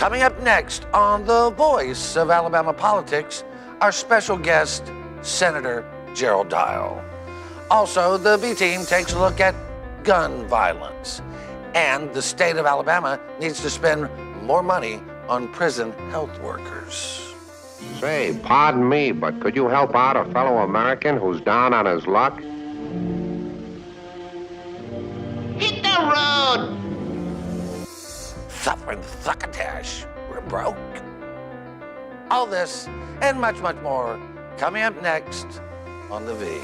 Coming up next on The Voice of Alabama Politics, our special guest, Senator Gerald Dial. Also, the V-Team takes a look at gun violence. And the state of Alabama needs to spend more money on prison health workers. Say, pardon me, but could you help out a fellow American who's down on his luck? Hit the road! Suffering Succotash, we're broke. All this and much, much more coming up next on The V.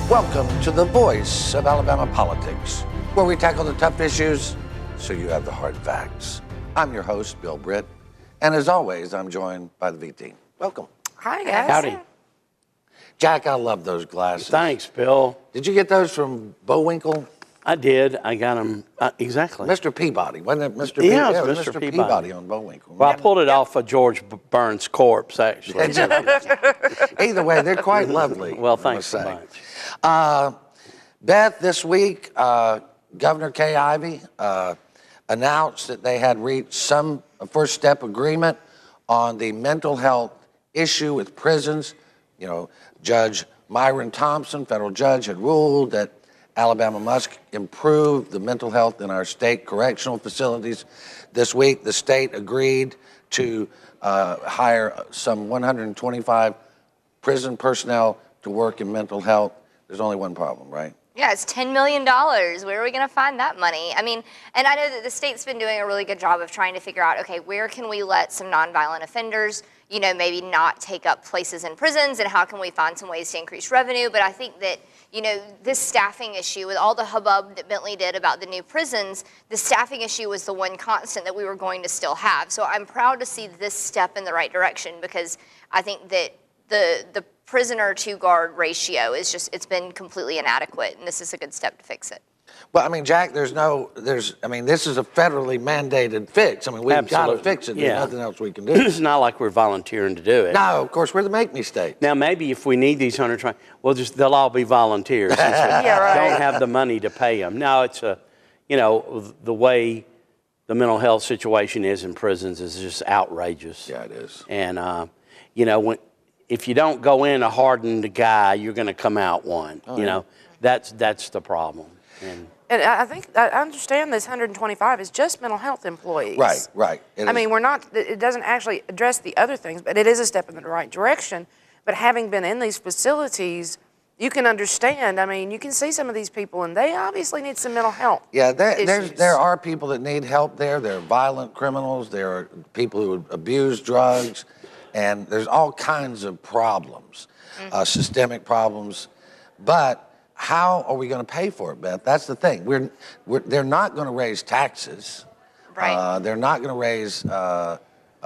Welcome to The Voice of Alabama Politics, where we tackle the tough issues so you have the hard facts. I'm your host, Bill Britt, and as always, I'm joined by the V-Team. Welcome. Hi, guys. Howdy. Jack, I love those glasses. Thanks, Bill. Did you get those from Bowinkle? I did. I got them. Exactly. Mr. Peabody, wasn't it Mr. Yeah, Peabody? it was Mr. Mr. Peabody on Bowinkle. Well, I pulled it off of George Burns' corpse, actually. Either way, they're quite lovely. Well, I thanks must so say. much. Beth, this week, Governor Kay Ivey announced that they had reached some first step agreement on the mental health issue with prisons. You know, Judge Myron Thompson, federal judge, had ruled that Alabama must improve the mental health in our state correctional facilities. This week, the state agreed to hire some 125 prison personnel to work in mental health. There's only one problem, right? Yeah, it's $10 million. Where are we going to find that money? I mean, and I know that the state's been doing a really good job of trying to figure out, okay, where can we let some nonviolent offenders, you know, maybe not take up places in prisons, and how can we find some ways to increase revenue? But I think that, you know, this staffing issue, with all the hubbub that Bentley did about the new prisons, the staffing issue was the one constant that we were going to still have. So I'm proud to see this step in the right direction, because I think that the prisoner to guard ratio is just, it's been completely inadequate, and this is a good step to fix it. Well, I mean, Jack, this is a federally mandated fix. I mean, we've got to fix it. There's nothing else we can do. It's not like we're volunteering to do it. No, of course, we're the make-me state. Now, maybe if we need these 100, they'll all be volunteers. Since we don't have the money to pay them. Now, it's you know, the way the mental health situation is in prisons is just outrageous. Yeah, it is. And, you know, if you don't go in a hardened guy, you're going to come out one. Oh, you know, that's the problem. And I think, I understand this 125 is just mental health employees. Right, right. I mean, it doesn't actually address the other things, but it is a step in the right direction. But having been in these facilities, you can understand, I mean, you can see some of these people, and they obviously need some mental health. Yeah, there are people that need help there. There are violent criminals. There are people who abuse drugs. And there's all kinds of problems, systemic problems. But how are we going to pay for it, Beth? That's the thing. They're not going to raise taxes. Right. They're not going to raise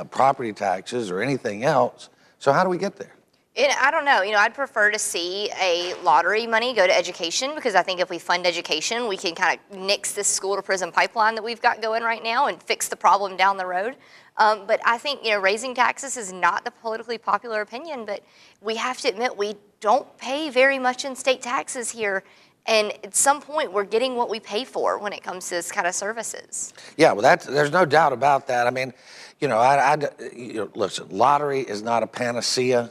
property taxes or anything else. So how do we get there? I don't know. You know, I'd prefer to see a lottery money go to education, because I think if we fund education, we can kind of nix this school-to-prison pipeline that we've got going right now and fix the problem down the road. But I think, you know, raising taxes is not the politically popular opinion, but we have to admit we don't pay very much in state taxes here. And at some point, we're getting what we pay for when it comes to this kind of services. Yeah, well, there's no doubt about that. I mean, you know, listen, lottery is not a panacea.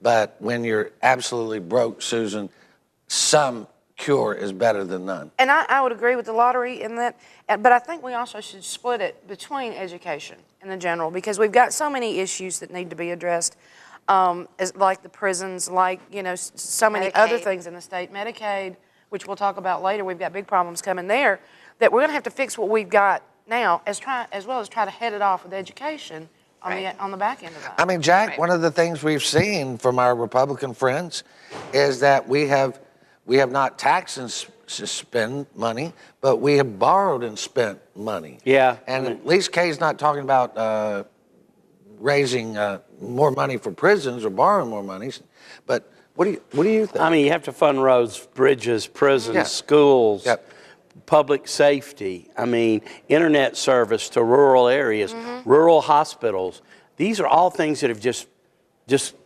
But when you're absolutely broke, Susan, some cure is better than none. And I would agree with the lottery in that, but I think we also should split it between education and the general, because we've got so many issues that need to be addressed, like the prisons, like, you know, so many other things in the state. Medicaid, which we'll talk about later, we've got big problems coming there, that we're going to have to fix what we've got now, as well as try to head it off with education on the back end of that. I mean, Jack, one of the things we've seen from our Republican friends is that we have not taxed and spent money, but we have borrowed and spent money. Yeah. And at least Kay's not talking about raising more money for prisons or borrowing more money. But what do you think? I mean, you have to fund roads, bridges, prisons, Yeah. schools, Yep. public safety. I mean, internet service to rural areas, rural hospitals. These are all things that have just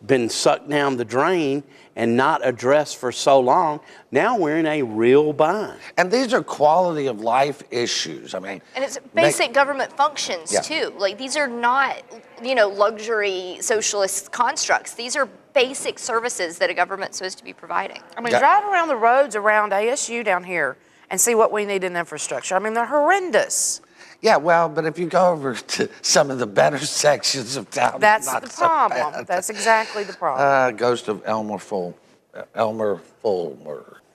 been sucked down the drain and not addressed for so long. Now we're in a real bind. And these are quality of life issues. I mean, And it's basic government functions Yeah. too. Like these are not, luxury socialist constructs. These are basic services that a government's supposed to be providing. I mean, Yeah. drive around the roads around ASU down here and see what we need in infrastructure. I mean, they're horrendous. yeah, well, but if you go over to some of the better sections of town, That's not the so problem. bad. That's exactly the problem. Goes to Elmer Fulmer,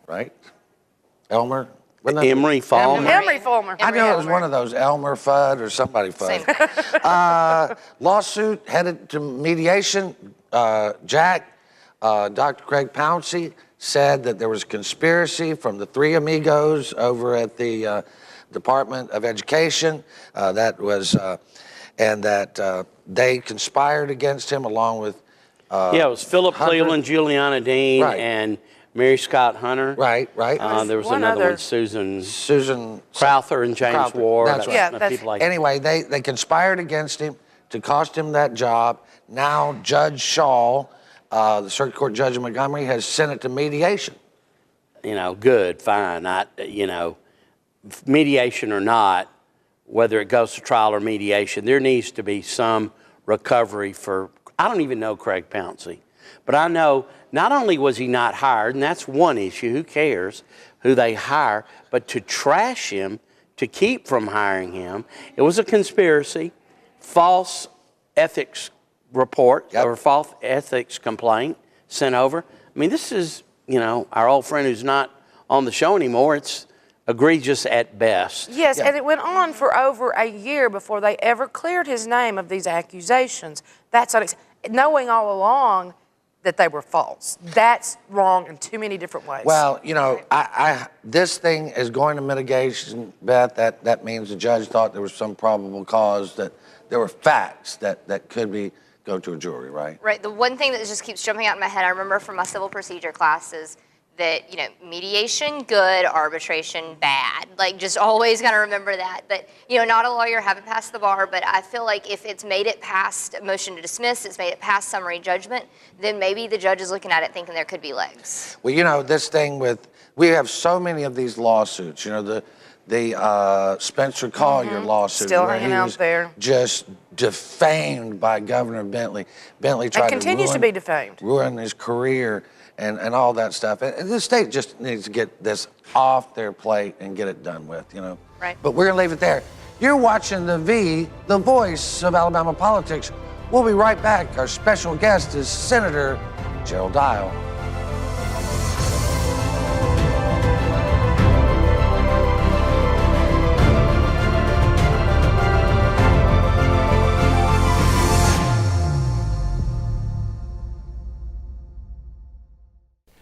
right? Elmer? Wasn't that- Emery, Fulmer. Emery Fulmer. I know it was Elmer. one of those Elmer Fudd or somebody Fudd. Same. Lawsuit headed to mediation. Jack, Dr. Craig Pouncey said that there was conspiracy from the three amigos over at the Department of Education. And that they conspired against him along with. Yeah, it was Philip Hunter. Cleveland, Juliana Dean, Right. and Mary Scott Hunter. Right. There was one another other. one, Susan Susan Crowther and James Crowther. Ward. That's right. Yeah, that's- people like Anyway, they conspired against him to cost him that job. Now Judge Shaw, the circuit court judge in Montgomery, has sent it to mediation. Good, fine. Mediation or not, whether it goes to trial or mediation, there needs to be some recovery for, I don't even know Craig Pouncey, but I know not only was he not hired, and that's one issue, who cares who they hire, but to trash him, to keep from hiring him, it was a conspiracy, false ethics report Yep. or false ethics complaint sent over. I mean, this is, our old friend who's not on the show anymore, it's egregious at best. Yes, Yeah. and it went on for over a year before they ever cleared his name of these accusations. That's knowing all along that they were false. That's wrong in too many different ways. Well, this thing is going to mitigation, Beth. That means the judge thought there was some probable cause, that there were facts that could go to a jury, right? Right. The one thing that just keeps jumping out in my head, I remember from my civil procedure classes, that, mediation, good, arbitration, bad. Like, just always got to remember that. But, not a lawyer, haven't passed the bar, but I feel like if it's made it past a motion to dismiss, it's made it past summary judgment, then maybe the judge is looking at it thinking there could be legs. Well, this thing we have so many of these lawsuits, the Spencer Collier lawsuit. Still where hanging he out was there. Just defamed by Governor Bentley. Bentley tried continues to be defamed. ruin his career and all that stuff. And the state just needs to get this off their plate and get it done with, Right. But we're going to leave it there. You're watching the voice of Alabama politics. We'll be right back. Our special guest is Senator Gerald Dial.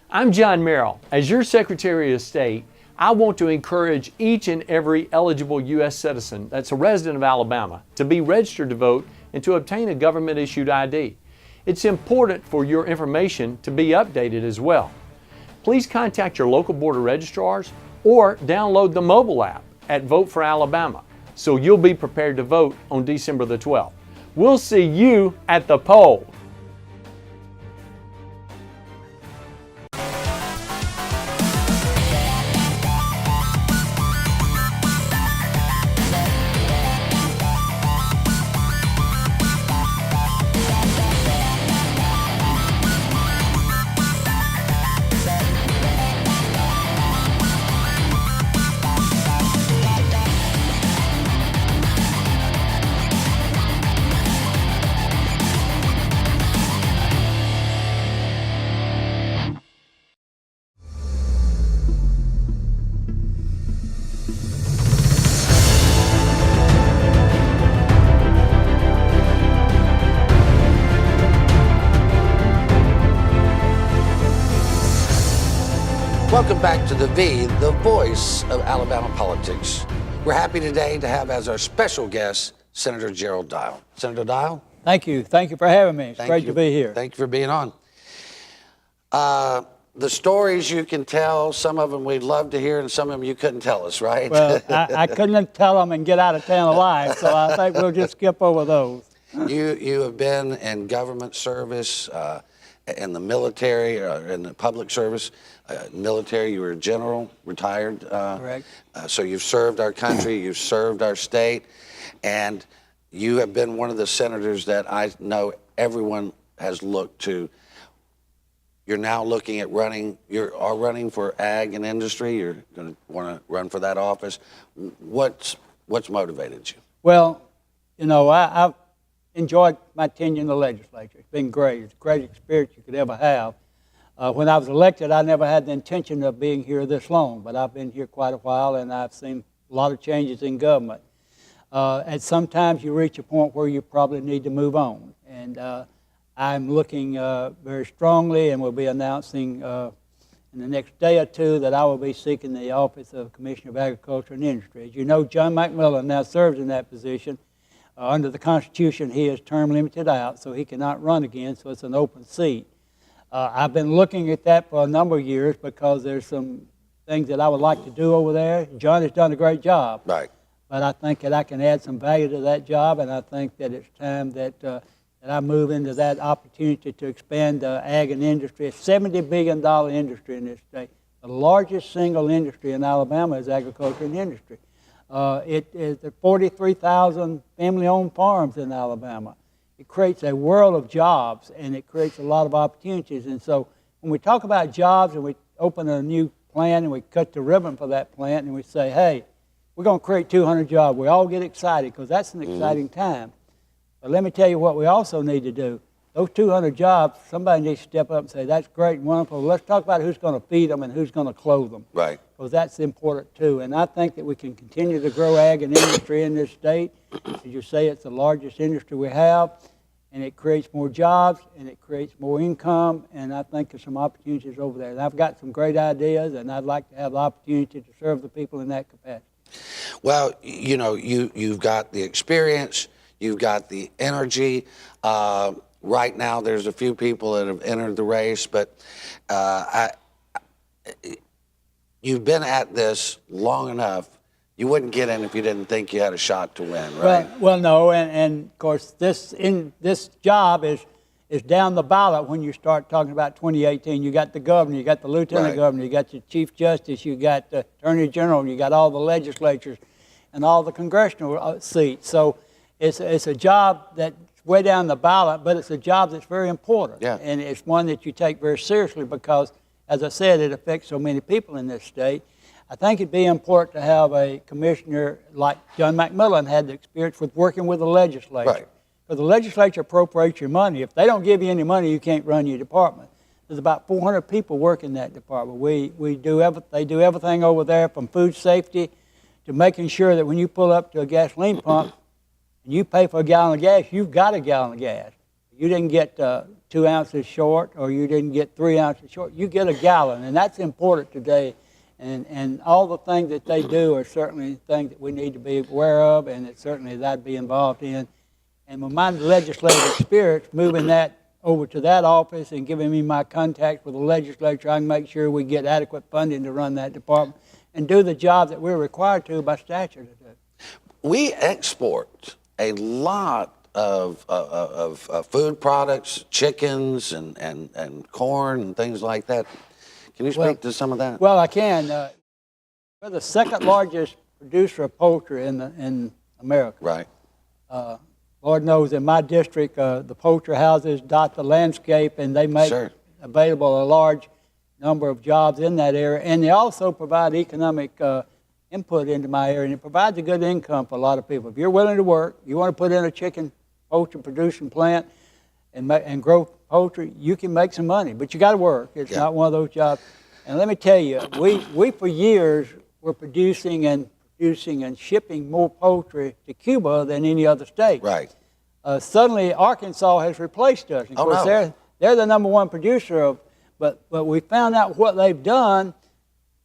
I'm John Merrill. As your Secretary of State, I want to encourage each and every eligible U.S. citizen that's a resident of Alabama to be registered to vote and to obtain a government-issued ID. It's important for your information to be updated as well. Please contact your local board of registrars or download the mobile app at Vote for Alabama so you'll be prepared to vote on December the 12th. We'll see you at the poll. Welcome back to the voice of Alabama politics. We're happy today to have as our special guest Senator Gerald Dial. Senator Dial? Thank you. Thank you for having me. It's great to be here. Thank you for being on. The stories you can tell, some of them we'd love to hear, and some of them you couldn't tell us, right? Well, I couldn't tell them and get out of town alive, so I think we'll just skip over those. You have been in government service, in the military, in the public service. Military, you were a general, retired. Correct. So you've served our country, you've served our state, and you have been one of the senators that I know everyone has looked to. You're now looking at running, you are running for ag and industry. You're going to want to run for that office. What's motivated you? Well, you know, I've enjoyed my tenure in the legislature. It's been great. It's the greatest experience you could ever have. When I was elected, I never had the intention of being here this long, but I've been here quite a while, and I've seen a lot of changes in government. And sometimes you reach a point where you probably need to move on. And I'm looking very strongly, and will be announcing in the next day or two that I will be seeking the office of Commissioner of Agriculture and Industry. As you know, John McMillan now serves in that position. Under the Constitution, he is term limited out, so he cannot run again, so it's an open seat. I've been looking at that for a number of years because there's some things that I would like to do over there. John has done a great job. Right. But I think that I can add some value to that job, and I think that it's time that that I move into that opportunity to expand ag and industry. A $70 billion industry in this state. The largest single industry in Alabama is agriculture and industry. There are 43,000 family-owned farms in Alabama. It creates a world of jobs, and it creates a lot of opportunities. And so when we talk about jobs and we open a new plant and we cut the ribbon for that plant and we say, hey, we're going to create 200 jobs, we all get excited because that's an exciting time. But let me tell you what we also need to do. Those 200 jobs, somebody needs to step up and say, that's great and wonderful. Let's talk about who's going to feed them and who's going to clothe them. Right. Because that's important too. And I think that we can continue to grow ag and industry in this state. As you say, it's the largest industry we have, and it creates more jobs, and it creates more income, and I think there's some opportunities over there. And I've got some great ideas, and I'd like to have the opportunity to serve the people in that capacity. Well, you know, you've got the experience, you've got the energy. Right now, there's a few people that have entered the race, but you've been at this long enough. You wouldn't get in if you didn't think you had a shot to win, right? Well, no, and of course, this job is down the ballot when you start talking about 2018. You got the governor, you got the lieutenant governor, you got the chief justice, you got the attorney general, you got all the legislatures and all the congressional seats. So it's a job that's way down the ballot, but it's a job that's very important. Yeah. And it's one that you take very seriously because, as I said, it affects so many people in this state. I think it'd be important to have a commissioner like John McMillan had the experience with working with the legislature. Right. Because the legislature appropriates your money. If they don't give you any money, you can't run your department. There's about 400 people work in that department. They do everything over there from food safety to making sure that when you pull up to a gasoline pump and you pay for a gallon of gas, you've got a gallon of gas. You didn't get 2 ounces short or you didn't get 3 ounces short. You get a gallon, and that's important today. And all the things that they do are certainly things that we need to be aware of, and it's certainly that I'd be involved in. And with my legislative experience, moving that over to that office and giving me my contact with the legislature, I can make sure we get adequate funding to run that department and do the job that we're required to by statute to do. We export a lot of food products, chickens and corn and things like that. Can you speak to some of that? Well, I can. We're the second largest producer of poultry in America. Right. Lord knows in my district, the poultry houses dot the landscape, and they make available a large number of jobs in that area. And they also provide economic input into my area, and it provides a good income for a lot of people. If you're willing to work, you want to put in a chicken poultry producing plant and grow poultry, you can make some money, but you got to work. It's not one of those jobs. And let me tell you, we for years were producing and shipping more poultry to Cuba than any other state. Right. Suddenly, Arkansas has replaced us. Of course, they're the number one producer of. But we found out what they've done.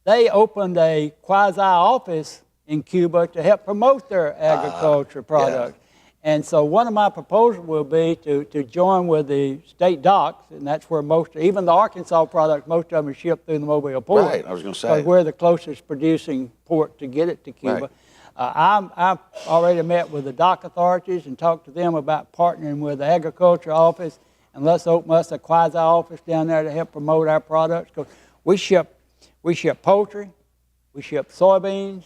they opened a quasi-office in Cuba to help promote their agriculture products. And so one of my proposals will be to join with the state docks, and that's where even the Arkansas products, most of them are shipped through the Mobile port. Right, I was going to say. Because we're the closest producing port to get it to Cuba. Right. I've already met with the dock authorities and talked to them about partnering with the agriculture office, and let's open us a quasi-office down there to help promote our products. Because we ship poultry, we ship soybeans,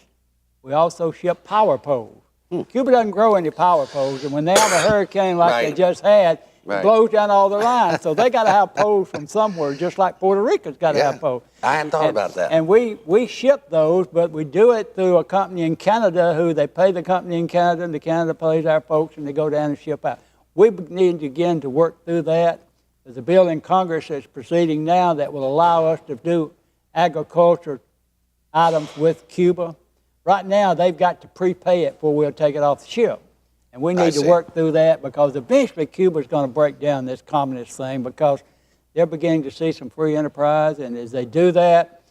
we also ship power poles. Cuba doesn't grow any power poles, and when they have a hurricane like they just had, it blows down all their lines. So they got to have poles from somewhere, just like Puerto Rico's got to have poles. I hadn't thought about that. And we ship those, but we do it through a company in Canada who they pay the company in Canada, and the Canada pays our folks, and they go down and ship out. We need to begin to work through that. There's a bill in Congress that's proceeding now that will allow us to do agriculture items with Cuba. Right now, they've got to prepay it before we'll take it off the ship. And we need to work through that because eventually Cuba's going to break down this communist thing because they're beginning to see some free enterprise. And as they do that,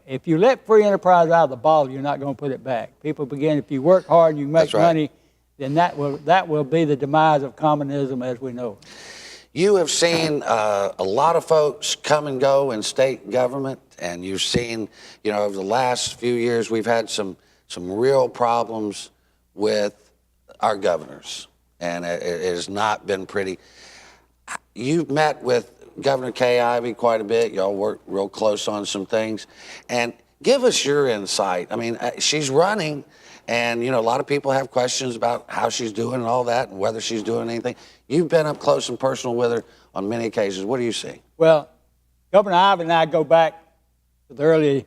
if you let free enterprise out of the bottle, you're not going to put it back. People begin, if you work hard and you make money, then that will be the demise of communism as we know it. You have seen a lot of folks come and go in state government, and you've seen, over the last few years, we've had some real problems with our governors, and it has not been pretty. You've met with Governor Kay Ivey quite a bit. Y'all work real close on some things, and give us your insight. I mean, she's running, and a lot of people have questions about how she's doing and all that, and whether she's doing anything. You've been up close and personal with her on many occasions. What do you see? Well, Governor Ivey and I go back to the early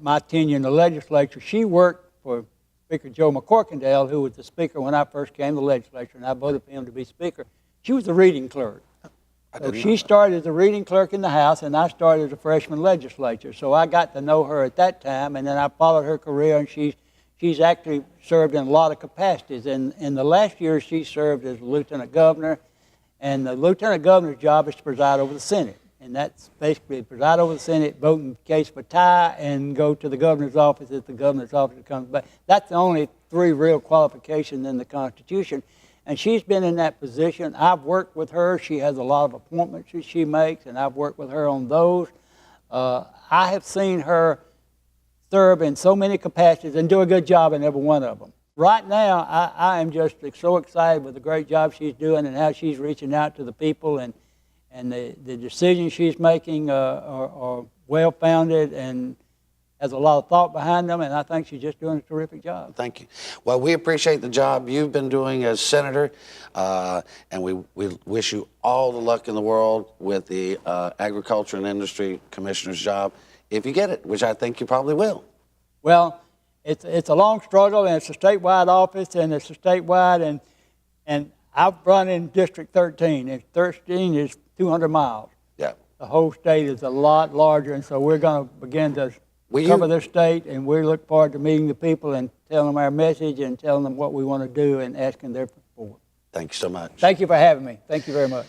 my tenure in the legislature. She worked for Speaker Joe McCorkindale, who was the speaker when I first came to the legislature, and I voted for him to be speaker. She was the reading clerk. So she started as a reading clerk in the House, and I started as a freshman legislature. So I got to know her at that time, and then I followed her career, and she's actually served in a lot of capacities. And in the last year, she served as lieutenant governor, and the lieutenant governor's job is to preside over the Senate. And that's basically preside over the Senate, vote in case of a tie, and go to the governor's office if the governor's office comes back. That's the only three real qualifications in the Constitution. And she's been in that position. I've worked with her. She has a lot of appointments that she makes, and I've worked with her on those. I have seen her serve in so many capacities and do a good job in every one of them. Right now, I am just so excited with the great job she's doing and how she's reaching out to the people, and the decisions she's making are well-founded and has a lot of thought behind them, and I think she's just doing a terrific job. Thank you. Well, we appreciate the job you've been doing as senator, and we wish you all the luck in the world with the Agriculture and Industry Commissioner's job, if you get it, which I think you probably will. Well, it's a long struggle, and it's a statewide office, and it's a statewide, and I've run in District 13, and 13 is 200 miles. Yeah. The whole state is a lot larger, and so we're going to begin to cover this state, and we look forward to meeting the people and telling them our message and telling them what we want to do and asking their support. Thank you so much. Thank you for having me. Thank you very much.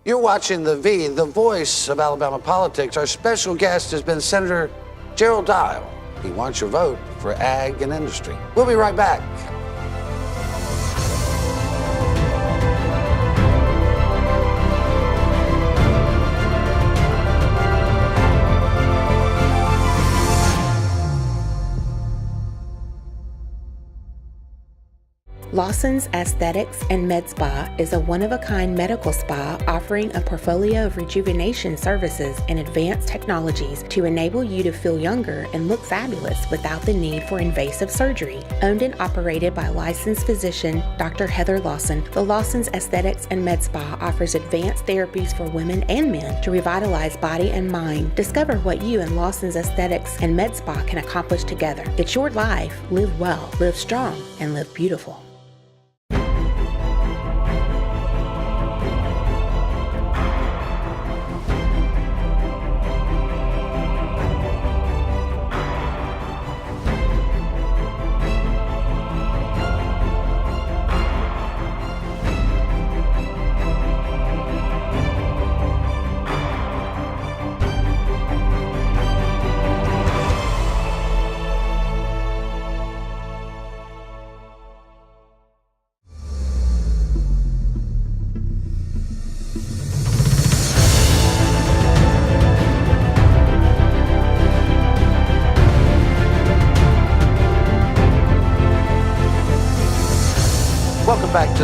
You're watching The V, the voice of Alabama politics. Our special guest has been Senator Gerald Dial. He wants your vote for ag and industry. We'll be right back. Lawson's Aesthetics and Med Spa is a one-of-a-kind medical spa offering a portfolio of rejuvenation services and advanced technologies to enable you to feel younger and look fabulous without the need for invasive surgery. Owned and operated by licensed physician Dr. Heather Lawson, the Lawson's Aesthetics and Med Spa offers advanced therapies for women and men to revitalize body and mind. Discover what you and Lawson's Aesthetics and Med Spa can accomplish together. It's your life. Live well, live strong, and live beautiful.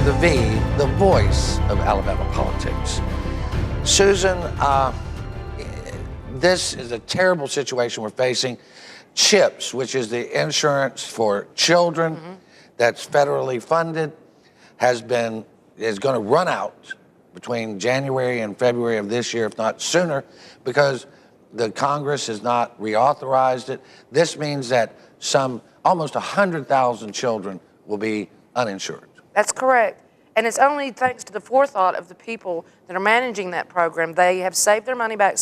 the V, the voice of Alabama politics. Susan, this is a terrible situation we're facing. CHIPS, which is the insurance for children that's federally funded, is going to run out between January and February of this year, if not sooner, because the Congress has not reauthorized it. This means that almost 100,000 children will be uninsured. That's correct. And it's only thanks to the forethought of the people that are managing that program. They have saved their money back,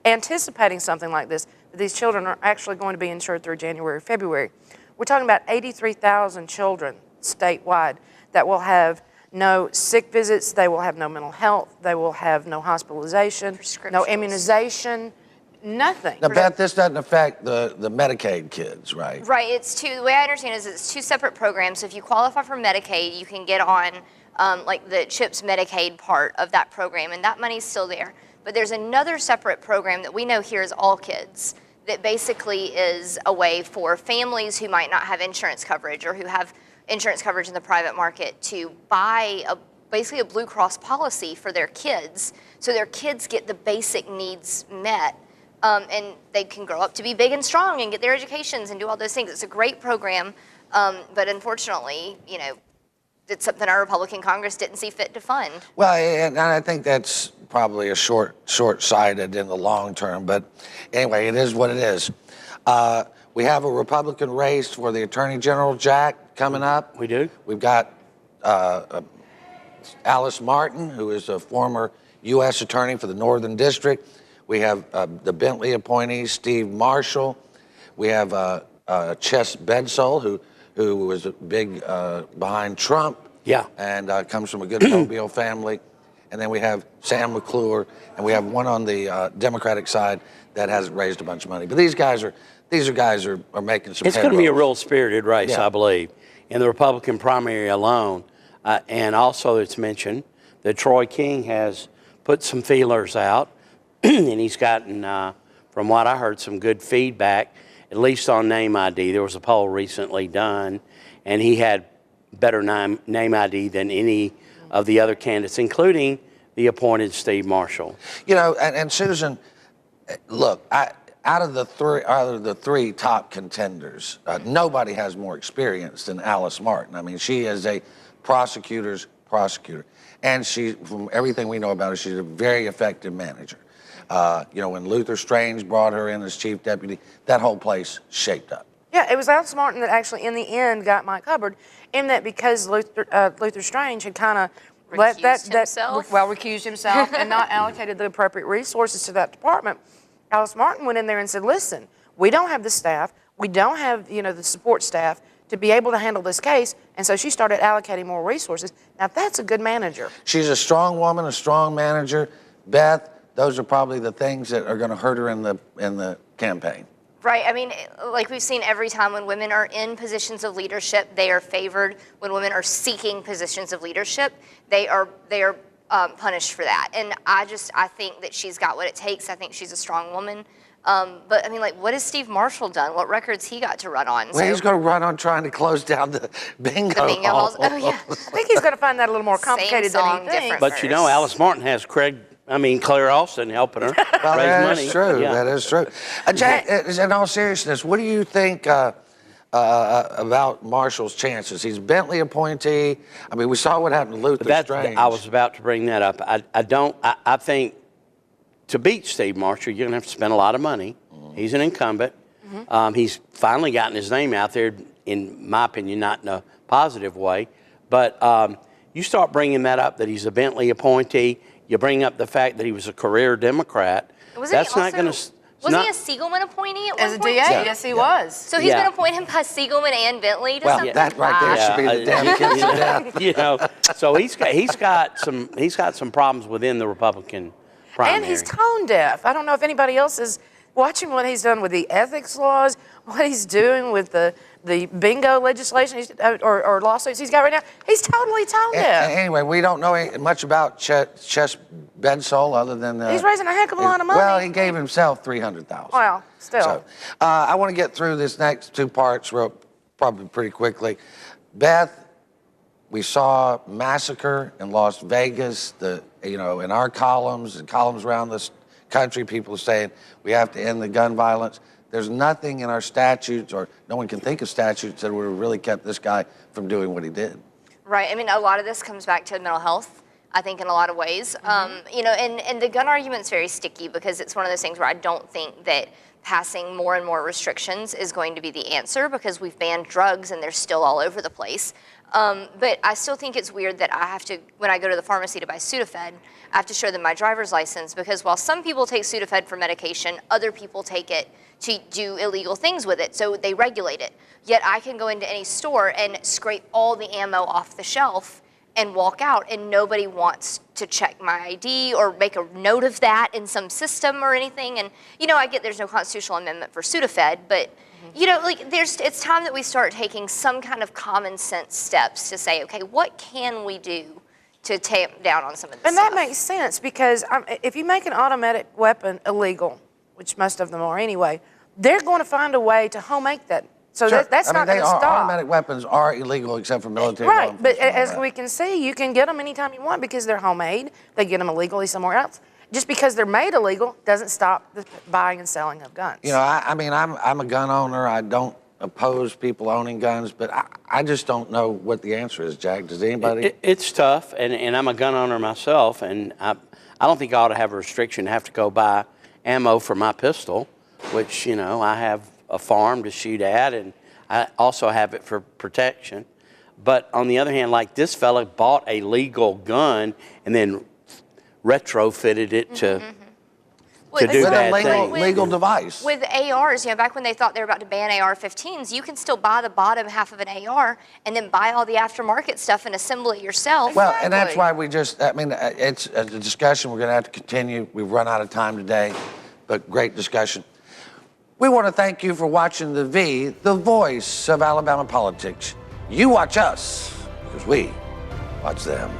anticipating something like this, that these children are actually going to be insured through January or February. We're talking about 83,000 children statewide that will have no sick visits, they will have no mental health, they will have no hospitalization, no immunization, nothing. Now, Beth, this doesn't affect the Medicaid kids, right? Right. The way I understand it is it's two separate programs. So if you qualify for Medicaid, you can get on like the CHIPS Medicaid part of that program, and that money's still there. But there's another separate program that we know here is All Kids, that basically is a way for families who might not have insurance coverage or who have insurance coverage in the private market to buy basically a Blue Cross policy for their kids, so their kids get the basic needs met, and they can grow up to be big and strong and get their educations and do all those things. It's a great program, but unfortunately, it's something our Republican Congress didn't see fit to fund. Well, and I think that's probably a short-sighted in the long term, but anyway, it is what it is. We have a Republican race for the Attorney General, Jack, coming up. We do. We've got Alice Martin, who is a former U.S. Attorney for the Northern District. We have the Bentley appointee, Steve Marshall. We have Chess Bedsole, who was big behind Trump. Yeah. And comes from a good Mobile family. And then we have Sam McClure, and we have one on the Democratic side that hasn't raised a bunch of money. But these guys are making some. It's going to be a real spirited race, I believe, in the Republican primary alone. And also, it's mentioned that Troy King has put some feelers out, and he's gotten, from what I heard, some good feedback, at least on name ID. There was a poll recently done, and he had better name ID than any of the other candidates, including the appointed Steve Marshall. And Susan, look, out of the three top contenders, nobody has more experience than Alice Martin. I mean, she is a prosecutor's prosecutor, and from everything we know about her, she's a very effective manager. When Luther Strange brought her in as chief deputy, that whole place shaped up. Yeah, it was Alice Martin that actually, in the end, got Mike Hubbard, in that because Luther Strange had kind of recused himself and not allocated the appropriate resources to that department. Alice Martin went in there and said, listen, we don't have the staff, we don't have the support staff to be able to handle this case, and so she started allocating more resources. Now that's a good manager. She's a strong woman, a strong manager. Beth, those are probably the things that are going to hurt her in the campaign. Right. I mean, like we've seen every time when women are in positions of leadership, they are favored. When women are seeking positions of leadership, they are punished for that. And I think that she's got what it takes. I think she's a strong woman. But I mean, like, what has Steve Marshall done? What records he got to run on? Well, he's going to run on trying to close down the bingo halls. Oh, yeah. I think he's going to find that a little more complicated than he thinks. But Alice Martin has Claire Austin helping her raise money. True. Yeah. That is true. Jack, in all seriousness, what do you think about Marshall's chances? He's Bentley appointee. I mean, we saw what happened to Luther Strange. I was about to bring that up. I think to beat Steve Marshall, you're going to have to spend a lot of money. He's an incumbent. He's finally gotten his name out there, in my opinion, not in a positive way. But you start bringing that up, that he's a Bentley appointee. You bring up the fact that he was a career Democrat. That's not going to. Was he a Siegelman appointee at one point? As a DA, yes, he was. So he's been appointed by Siegelman and Bentley to something? That right there should be the damn kids of death. So he's got some problems within the Republican primary. And he's tone deaf. I don't know if anybody else is watching what he's done with the ethics laws, what he's doing with the bingo legislation or lawsuits he's got right now. He's totally tone deaf. Anyway, we don't know much about Chess Bedsole other than he's raising a heck of a lot of money. Well, he gave himself $300,000. Well, still. So, I want to get through this next two parts probably pretty quickly. Beth, We saw massacre in Las Vegas. In our columns and columns around this country, people are saying we have to end the gun violence. There's nothing in our statutes, or no one can think of statutes that would have really kept this guy from doing what he did. Right. I mean, a lot of this comes back to mental health, I think, in a lot of ways. And the gun argument's very sticky because it's one of those things where I don't think that passing more and more restrictions is going to be the answer, because we've banned drugs and they're still all over the place. But I still think it's weird that I have to, when I go to the pharmacy to buy Sudafed, I have to show them my driver's license, because while some people take Sudafed for medication, other people take it to do illegal things with it, so they regulate it. Yet I can go into any store and scrape all the ammo off the shelf and walk out, and nobody wants to check my ID or make a note of that in some system or anything. And, I get there's no constitutional amendment for Sudafed, but, it's time that we start taking some kind of common sense steps to say, okay, what can we do to tamp down on some of this And stuff? that makes sense, because if you make an automatic weapon illegal, which most of them are anyway, they're going to find a way to home make that. So Sure. that's not going to stop. Automatic weapons are illegal except for military. Right, but as we can see, you can get them anytime you want because they're homemade. They get them illegally somewhere else. Just because they're made illegal doesn't stop the buying and selling of guns. I'm a gun owner. I don't oppose people owning guns, but I just don't know what the answer is, Jack. Does anybody? It's tough, and I'm a gun owner myself, and I don't think I ought to have a restriction to have to go buy ammo for my pistol, which, I have a farm to shoot at, and I also have it for protection. But on the other hand, like this fella bought a legal gun and then retrofitted it to do bad things. Legal device. With ARs, back when they thought they were about to ban AR-15s, you can still buy the bottom half of an AR and then buy all the aftermarket stuff and assemble it yourself. Well, and that's why it's a discussion we're going to have to continue. We've run out of time today, but great discussion. We want to thank you for watching the voice of Alabama politics. You watch us, because we watch them.